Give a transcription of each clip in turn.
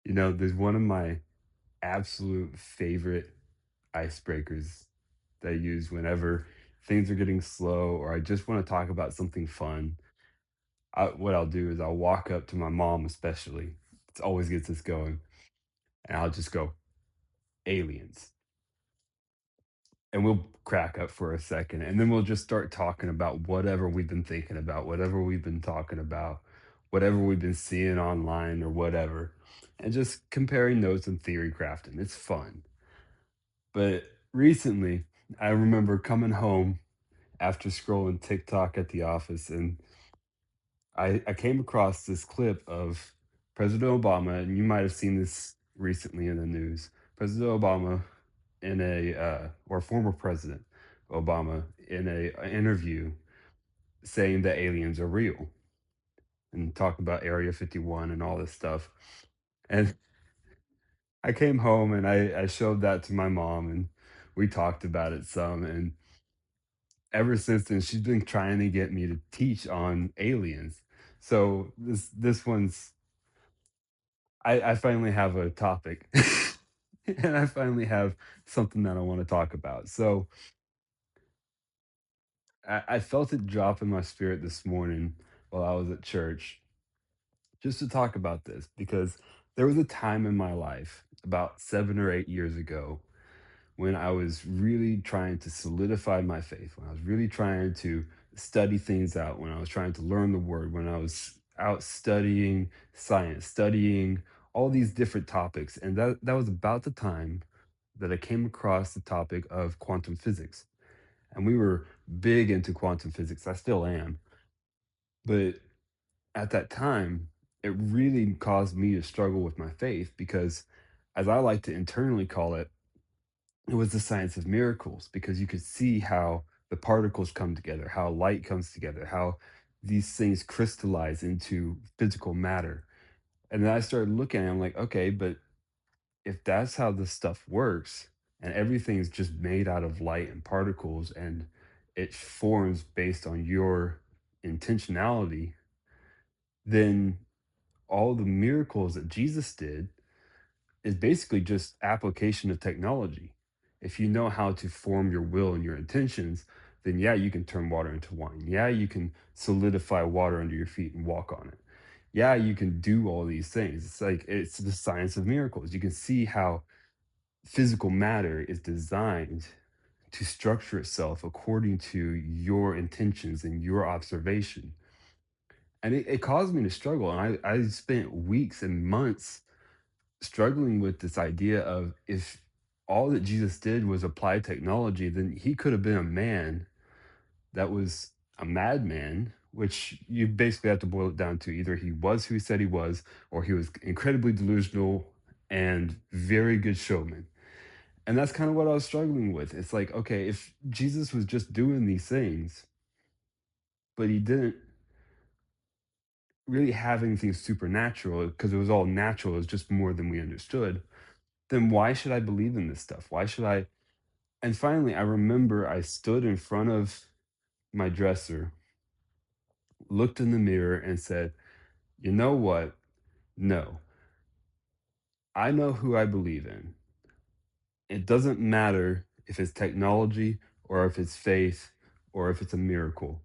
There's one of my absolute favorite icebreakers that I use whenever things are getting slow or I just want to talk about something fun. What I'll do is I'll walk up to my mom, especially. It always gets us going. And I'll just go, aliens. And we'll crack up for a second. And then we'll just start talking about whatever we've been thinking about, whatever we've been talking about, whatever we've been seeing online or whatever. And just comparing notes and theory crafting. It's fun. But recently, I remember coming home after scrolling TikTok at the office, and I came across this clip of President Obama, and you might have seen this recently in the news. President Obama in or former President Obama in a interview saying that aliens are real and talking about Area 51 and all this stuff. And I came home and I showed that to my mom, and we talked about it some. And ever since then, she's been trying to get me to teach on aliens. So this one's I finally have a topic, and I finally have something that I want to talk about. So I felt it drop in my spirit this morning while I was at church just to talk about this because there was a time in my life about 7 or 8 years ago when I was really trying to solidify my faith, when I was really trying to study things out, when I was trying to learn the word, when I was out studying science, studying all these different topics. And that was about the time that I came across the topic of quantum physics. And we were big into quantum physics. I still am. But at that time, it really caused me to struggle with my faith because, as I like to internally call it was the science of miracles because you could see how the particles come together, how light comes together, how these things crystallize into physical matter. And then I started looking at it, I'm like, okay, but if that's how this stuff works and everything's just made out of light and particles and it forms based on your intentionality, then all the miracles that Jesus did is basically just application of technology. If you know how to form your will and your intentions, then yeah, you can turn water into wine. Yeah, you can solidify water under your feet and walk on it. Yeah, you can do all these things. It's like it's the science of miracles. You can see how physical matter is designed to structure itself according to your intentions and your observation. And it caused me to struggle. And I spent weeks and months struggling with this idea of if all that Jesus did was apply technology, then he could have been a man that was a madman, which you basically have to boil it down to either he was who he said he was, or he was incredibly delusional and very good showman. And that's kind of what I was struggling with. It's like, okay, if Jesus was just doing these things, but he didn't really have anything supernatural because it was all natural, it was just more than we understood, then why should I believe in this stuff? Why should I? And finally, I remember I stood in front of my dresser, looked in the mirror, and said, you know what? No, I know who I believe in. It doesn't matter if it's technology or if it's faith or if it's a miracle.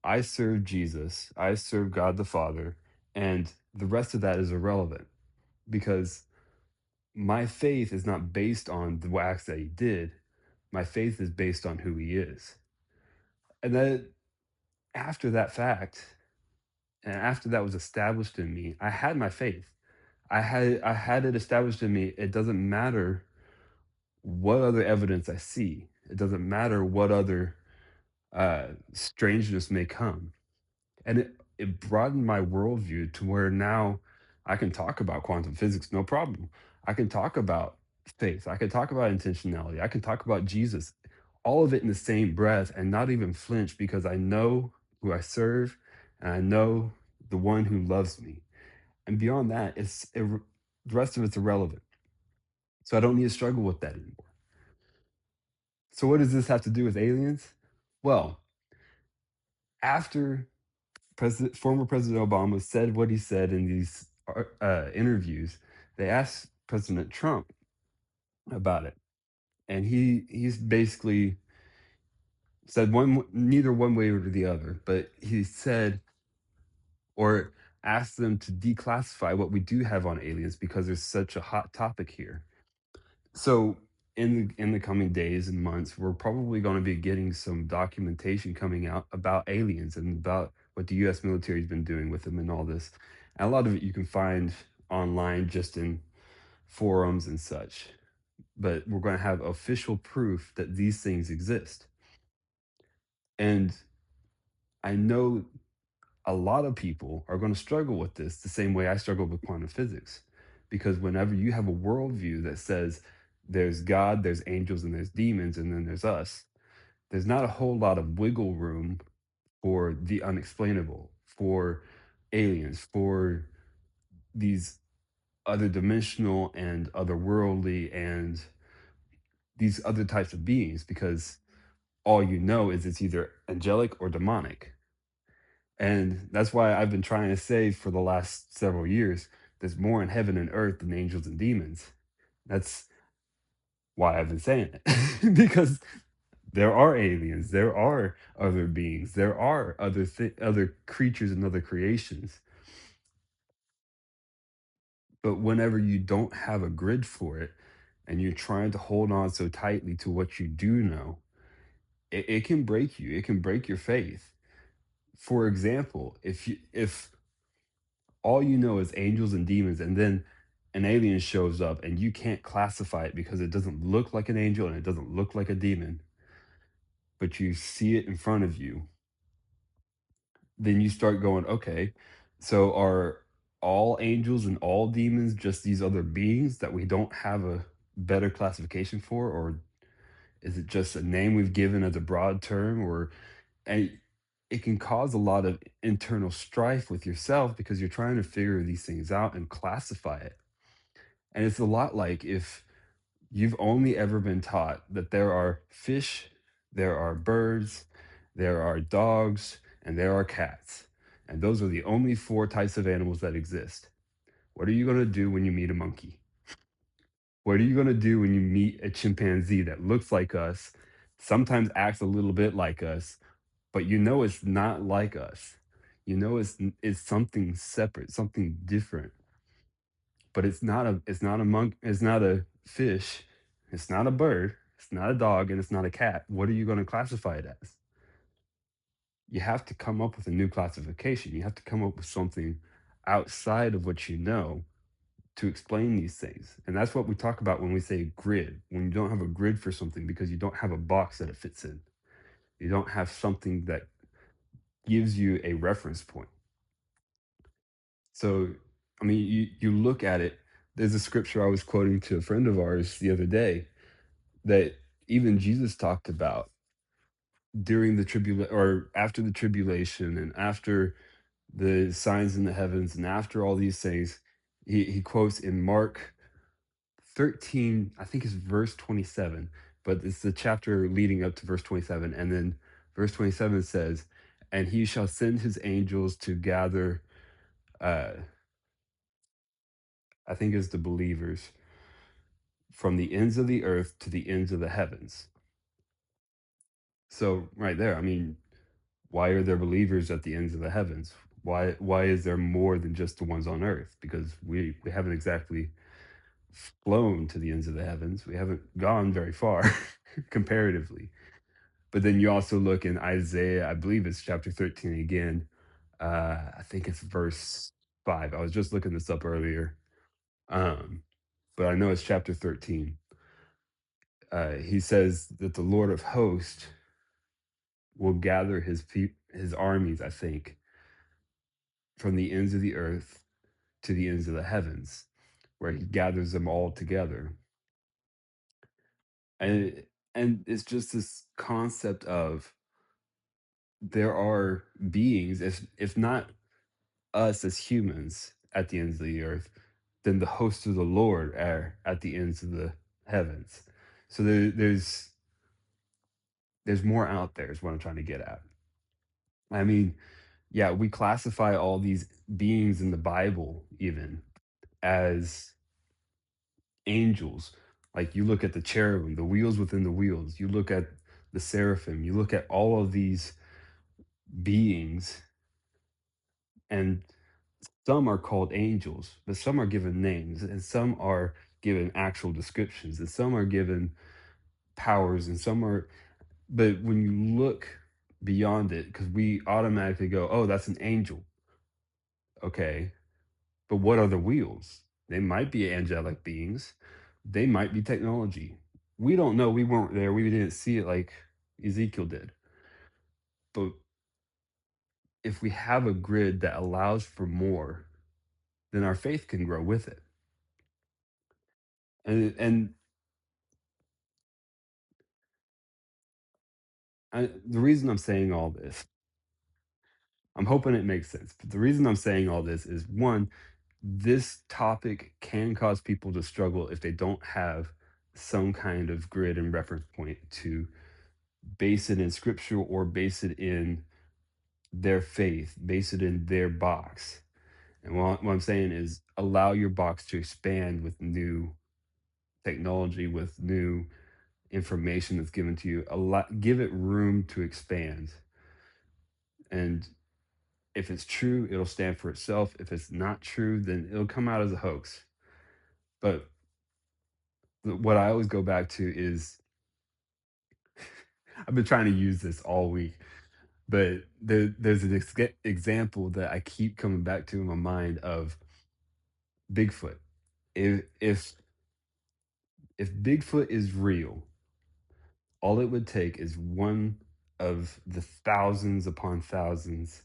I serve Jesus, I serve God the Father, and the rest of that is irrelevant because my faith is not based on the acts that he did. My faith is based on who he is. And that after that fact, and after that was established in me, I had my faith. I had it established in me. It doesn't matter what other evidence I see. It doesn't matter what other strangeness may come. And it broadened my worldview to where now I can talk about quantum physics, no problem. I can talk about faith. I can talk about intentionality. I can talk about Jesus, all of it in the same breath and not even flinch because I know who I serve and I know the one who loves me. And beyond that, the rest of it's irrelevant. So I don't need to struggle with that anymore. So what does this have to do with aliens? Well, after former President Obama said what he said in these interviews, They asked President Trump about it, and he's basically said neither one way or the other, but he said or asked them to declassify what we do have on aliens because there's such a hot topic here. So in the coming days and months, we're probably going to be getting some documentation coming out about aliens and about what the U.S. military has been doing with them and all this. And a lot of it you can find online, just in forums and such. But we're going to have official proof that these things exist. And I know a lot of people are going to struggle with this the same way I struggled with quantum physics. Because whenever you have a worldview that says there's God, there's angels, and there's demons, and then there's us, there's not a whole lot of wiggle room for the unexplainable, for aliens, for these other dimensional and otherworldly and these other types of beings, because all you know is it's either angelic or demonic. And that's why I've been trying to say for the last several years, there's more in heaven and earth than angels and demons. That's why I've been saying it. Because there are aliens, there are other beings, there are other creatures and other creations. But whenever you don't have a grid for it and you're trying to hold on so tightly to what you do know, it can break you. It can break your faith. For example, if all you know is angels and demons, and then an alien shows up and you can't classify it because it doesn't look like an angel and it doesn't look like a demon, but you see it in front of you, then you start going, okay, so are all angels and all demons just these other beings that we don't have a better classification for? Or is it just a name we've given as a broad term? Or and it can cause a lot of internal strife with yourself because you're trying to figure these things out and classify it. And it's a lot like if you've only ever been taught that there are fish, there are birds, there are dogs, and there are cats. And those are the only four types of animals that exist. What are you going to do when you meet a monkey? What are you going to do when you meet a chimpanzee that looks like us, sometimes acts a little bit like us, but you know it's not like us? You know it's something separate, something different. But it's not a monk, it's not a fish, it's not a bird, it's not a dog, and it's not a cat. What are you going to classify it as? You have to come up with a new classification. You have to come up with something outside of what you know to explain these things. And that's what we talk about when we say grid. When you don't have a grid for something because you don't have a box that it fits in. You don't have something that gives you a reference point. So, I mean, you look at it. There's a scripture I was quoting to a friend of ours the other day that even Jesus talked about during the tribulation or after the tribulation and after the signs in the heavens and after all these things. He quotes in Mark 13, I think it's verse 27, but it's the chapter leading up to verse 27. And then verse 27 says, and he shall send his angels to gather, uh, I think it's the believers, from the ends of the earth to the ends of the heavens. So right there, I mean, why are there believers at the ends of the heavens? Why is there more than just the ones on earth? Because we haven't exactly flown to the ends of the heavens. We haven't gone very far comparatively. But then you also look in Isaiah, I believe it's chapter 13 again. I think it's verse 5. I was just looking this up earlier. Um, but I know it's chapter 13. He says that the Lord of hosts will gather his armies, I think, from the ends of the earth to the ends of the heavens, where he gathers them all together. And and it's just this concept of there are beings, if not us as humans at the ends of the earth, then the hosts of the Lord are at the ends of the heavens. So there's more out there is what I'm trying to get at. I mean, yeah, we classify all these beings in the Bible even as angels. Like you look at the cherubim, the wheels within the wheels, you look at the seraphim, you look at all of these beings, and some are called angels, but some are given names, and some are given actual descriptions, and some are given powers, and some are. But when you look beyond it, because we automatically go, oh, that's an angel. Okay. But what are the wheels? They might be angelic beings, they might be technology. We don't know. We weren't there. We didn't see it like Ezekiel did. But if we have a grid that allows for more, then our faith can grow with it. And the reason I'm saying all this, I'm hoping it makes sense. But the reason I'm saying all this is one, this topic can cause people to struggle if they don't have some kind of grid and reference point to base it in scripture or base it in their faith, base it in their box. And what I'm saying is allow your box to expand with new technology, with new information that's given to you. Give it room to expand. And if it's true, it'll stand for itself. If it's not true, then it'll come out as a hoax. But what I always go back to is I've been trying to use this all week, but there's an example that I keep coming back to in my mind of Bigfoot. If if if Bigfoot is real, all it would take is one of the thousands upon thousands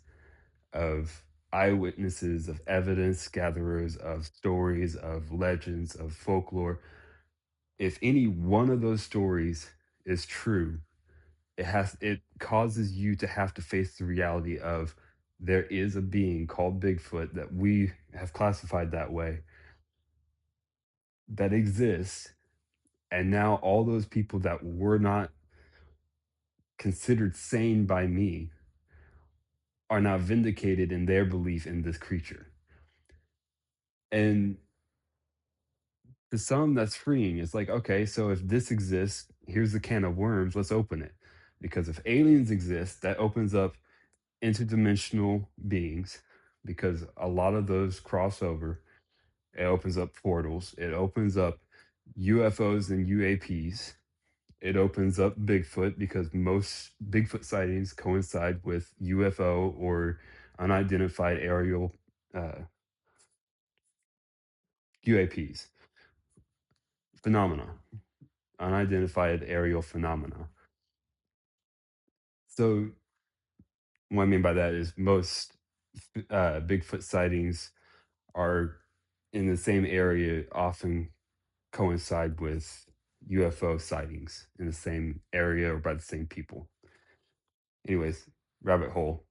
of eyewitnesses, of evidence gatherers, of stories, of legends, of folklore. If any one of those stories is true, it causes you to have to face the reality of there is a being called Bigfoot that we have classified that way that exists, and now all those people that were not considered sane by me are now vindicated in their belief in this creature. And to some, that's freeing. It's like, okay, so if this exists, here's the can of worms, let's open it. Because if aliens exist, that opens up interdimensional beings, because a lot of those cross over. It opens up portals, it opens up UFOs and UAPs. It opens up Bigfoot because most Bigfoot sightings coincide with UFO or unidentified aerial UAPs phenomena, unidentified aerial phenomena. So what I mean by that is most Bigfoot sightings are in the same area, often coincide with UFO sightings in the same area or by the same people. Anyways, rabbit hole.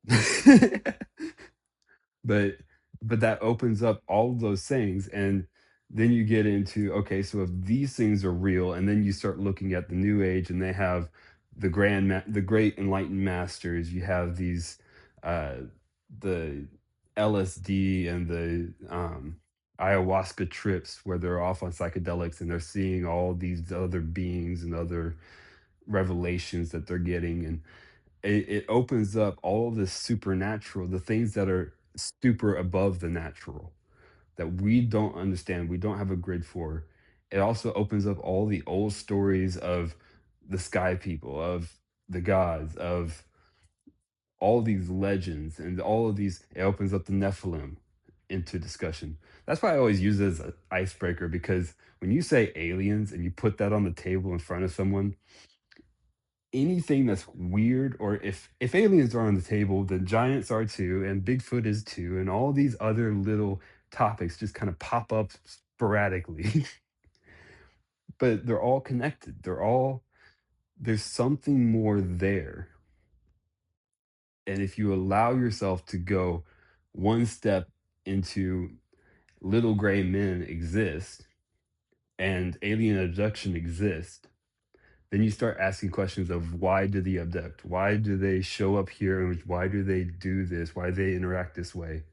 but but that opens up all of those things, and then you get into, okay, so if these things are real, and then you start looking at the new age, and they have the great enlightened masters. You have these uh the LSD and the ayahuasca trips where they're off on psychedelics and they're seeing all these other beings and other revelations that they're getting, and it opens up all of this supernatural, the things that are super above the natural that we don't understand, we don't have a grid for. It also opens up all the old stories of the sky people, of the gods, of all these legends, and all of these. It opens up the Nephilim into discussion. That's why I always use it as an icebreaker, because when you say aliens and you put that on the table in front of someone, anything that's weird, or if aliens are on the table, then giants are too, and Bigfoot is too, and all these other little topics just kind of pop up sporadically. But they're all connected. There's something more there. And if you allow yourself to go one step into little gray men exist and alien abduction exists, then you start asking questions of why do they abduct? Why do they show up here? And why do they do this? Why do they interact this way?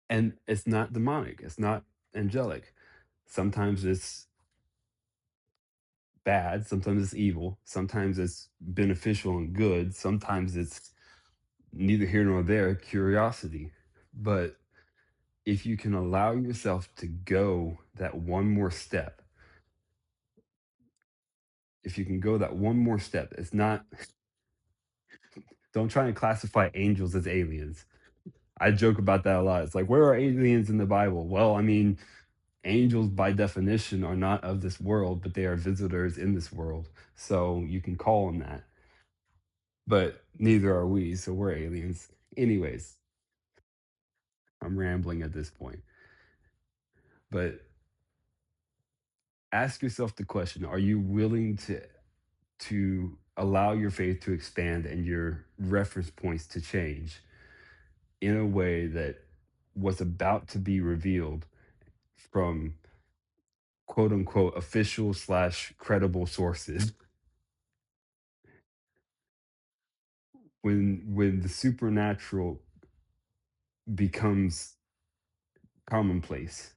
And it's not demonic, it's not angelic. Sometimes it's bad, sometimes it's evil, sometimes it's beneficial and good, sometimes it's neither here nor there, curiosity. But if you can allow yourself to go that one more step, if you can go that one more step, it's not, don't try and classify angels as aliens. I joke about that a lot. It's like, where are aliens in the Bible? Well, I mean, angels by definition are not of this world, but they are visitors in this world. So you can call them that. But neither are we, so we're aliens. Anyways, I'm rambling at this point. But ask yourself the question, are you willing to allow your faith to expand and your reference points to change in a way that what's about to be revealed from quote unquote official slash credible sources when the supernatural becomes commonplace,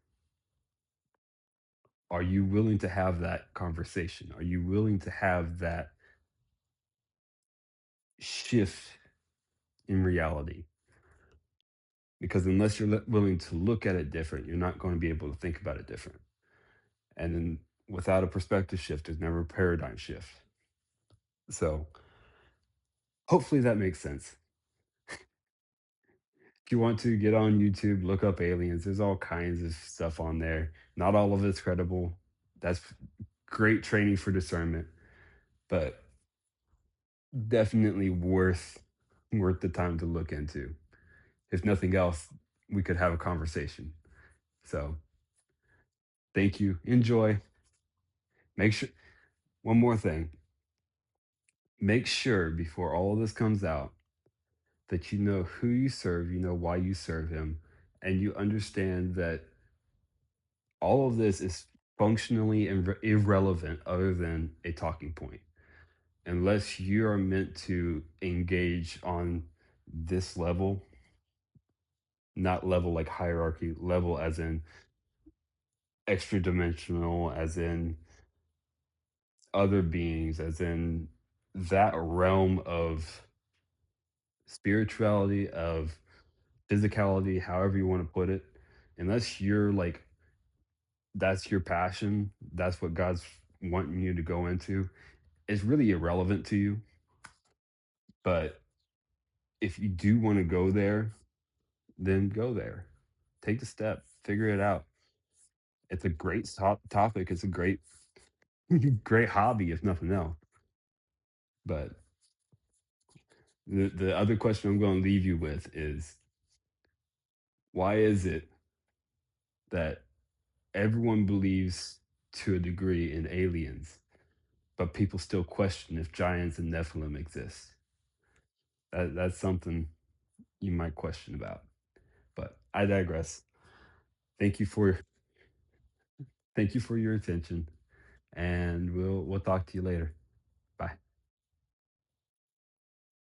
are you willing to have that conversation? Are you willing to have that shift in reality? Because unless you're willing to look at it different, you're not going to be able to think about it different. And then without a perspective shift, there's never a paradigm shift. So hopefully that makes sense. If you want to get on YouTube, look up aliens. There's all kinds of stuff on there. Not all of it's credible. That's great training for discernment, but definitely worth the time to look into. If nothing else, we could have a conversation. So thank you. Enjoy. Make sure one more thing. Make sure before all of this comes out that you know who you serve, you know why you serve him, and you understand that all of this is functionally irrelevant other than a talking point. Unless you are meant to engage on this level, not level like hierarchy, level as in extra dimensional, as in other beings, as in that realm of spirituality, of physicality, however you want to put it, unless you're like, that's your passion, that's what God's wanting you to go into, it's really irrelevant to you. But if you do want to go there, then go there. Take the step, figure it out. It's a great topic. It's a great, great hobby, if nothing else. But the other question I'm going to leave you with is, why is it that everyone believes to a degree in aliens, but people still question if giants and Nephilim exist? That's something you might question about. But I digress. Thank you for thank you for your attention, and we'll talk to you later.